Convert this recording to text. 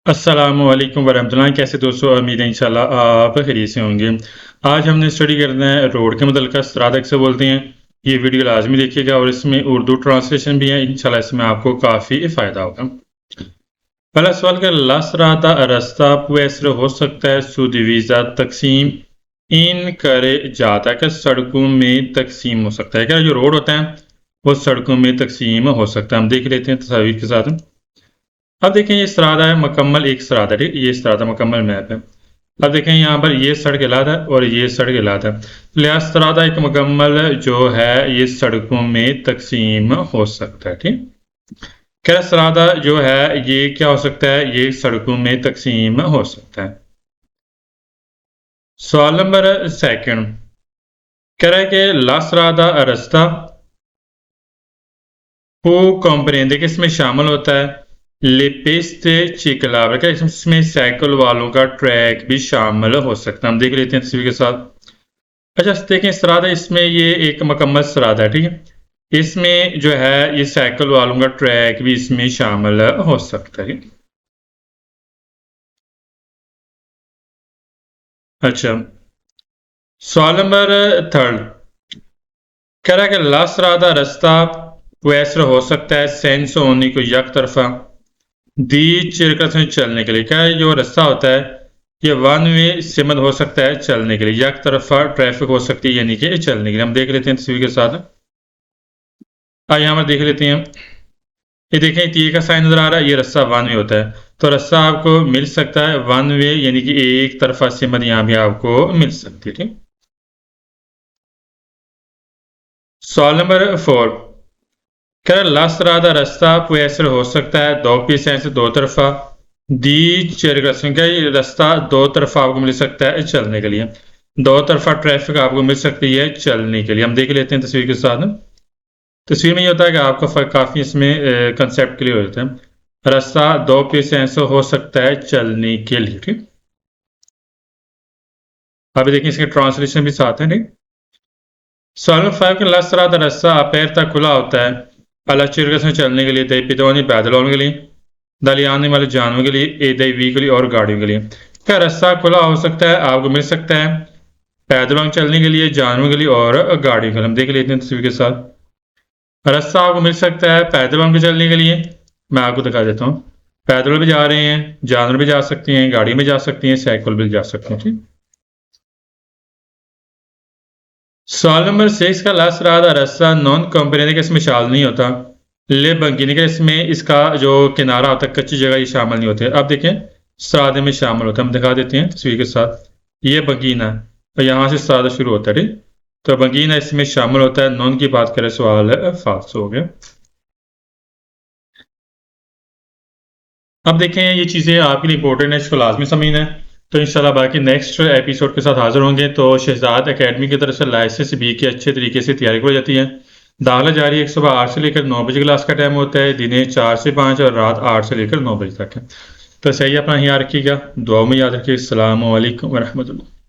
अस्सलामुअलैकुम वरहमतुल्लाह। कैसे दोस्तों, उम्मीद है इंशाल्लाह आप खैरियत से होंगे। आज हमने स्टडी करना है रोड के मुतल्लिक़ स्रादक से बोलते हैं। ये वीडियो लाजमी देखिएगा और इसमें उर्दू ट्रांसलेशन भी है, इंशाल्लाह इसमें आपको काफ़ी फ़ायदा होगा। पहला सवाल का लासरादा रास्ता पुएसर हो सकता है सुदिवीज़ा तकसीम इन करे जाता है, सड़कों में तकसीम हो सकता है। क्या जो रोड होता है वो सड़कों में तकसीम हो सकता है। हम देख लेते हैं तस्वीर के साथ। अब देखें ये सरादा है, मुकम्मल एक सरादा, ठीक, ये सरादा मुकम्मल मैप है। अब देखें यहाँ पर ये सड़क इलादा है और ये सड़क इलादा है, लिहाजा सरादा एक मुकम्मल जो है ये सड़कों में तकसीम हो सकता है। ठीक, क्या सरादा जो है ये क्या हो सकता है, ये सड़कों में तकसीम हो सकता है। सवाल नंबर सेकंड कह रहा है कि ला सरादा रास्ता को कंप्रेंदे के इसमें शामिल होता है लेपेस्ते चिकलावर, क्या इसमें साइकिल वालों का ट्रैक भी शामिल हो सकता है। हम देख लेते हैं तस्वीर के साथ। अच्छा देखें सरादा, इसमें ये एक मुकम्मल सरादा है, ठीक है। इसमें जो है ये साइकिल वालों का ट्रैक भी इसमें शामिल हो सकता है। अच्छा सवाल नंबर थर्ड कह रहा है कि ला सरादा रास्ता वैसर हो सकता है सेंस होने को यक तरफा दी चिरकत से चलने के लिए। क्या जो रास्ता होता है ये वन वे सिमत हो सकता है चलने के लिए, एक तरफा ट्रैफिक हो सकती है यानी कि चलने के लिए। हम देख लेते हैं तस्वीर के साथ। यहाँ पर देख लेते हैं, ये देखें तीर का साइन नजर आ रहा है, ये रास्ता वन वे होता है। तो रास्ता आपको मिल सकता है वन वे यानी कि एक तरफा सिमत यहाँ भी आपको मिल सकती है। ठीक, सवाल नंबर 4 क्या लासरादा रास्ता पुयसर हो सकता है दो पीछे से दो तरफा दी चेरग्रसन का ये रास्ता दो तरफा आपको मिल सकता है चलने के लिए, दो तरफा ट्रैफिक आपको मिल सकती है चलने के लिए। हम देख लेते हैं तस्वीर के साथ। तस्वीर में ये होता है कि आपको काफ़ी इसमें कंसेप्ट क्लियर हो जाता है। रास्ता दो पीछे ऐसे हो सकता है चलने के लिए। ठीक, अभी देखिए इसके ट्रांसलेशन भी साथ है। ठीक, सवाल नंबर 5 के लासरादा रास्ता पैर तक खुला होता है अला चिरगस में चलने के लिए, दई पितौनी पैदल होने के लिए, दली आने वाले जानवरों के लिए, ए दई व्हीकल और गाड़ियों के लिए। क्या रास्ता खुला हो सकता है आपको मिल सकता है पैदलों चलने के लिए, जानवरों के लिए और गाड़ियों के लिए। हम देख लेते हैं तस्वीर के साथ। रास्ता आपको मिल सकता है पैदलों के चलने के लिए, मैं आपको दिखा देता हूँ। पैदल भी जा रहे हैं, जानवर भी जा सकते हैं, गाड़ी में जा सकती हैं, साइकिल भी जा सकते हैं। ठीक, सवाल नंबर 6 का लास्ट रहा रास्ता नॉन कंप्रेंसिव का इसमें शामिल नहीं होता ले बंकीने का इसमें इसका जो किनारा होता है कच्ची जगह ये शामिल नहीं होते। अब देखें सरादे में शामिल होता है, हम दिखा देते हैं तस्वीर के साथ। ये बंकीना है और यहाँ से सरादा शुरू होता है। ठीक, तो बंकीना इसमें शामिल होता है। नॉन की बात करें सवाल फाल्स हो गया। अब देखें ये चीज़ें आपके लिए इंपॉर्टेंट है, इसको लाजमी समझना है। तो इंशाल्लाह बाकी नेक्स्ट एपिसोड के साथ हाजिर होंगे। तो शहजाद एकेडमी की तरफ से लाइसेंस बी की अच्छे तरीके से तैयारी हो जाती है। दाखिला जारी एक सुबह 8 से लेकर 9 बजे क्लास का टाइम होता है, दिन 4 से 5 और रात 8 से लेकर 9 बजे तक है। तो सही अपना ख्याल रखिएगा, दुआ में याद रखिए। अस्सलाम वालेकुम वरहमतुल्लाह।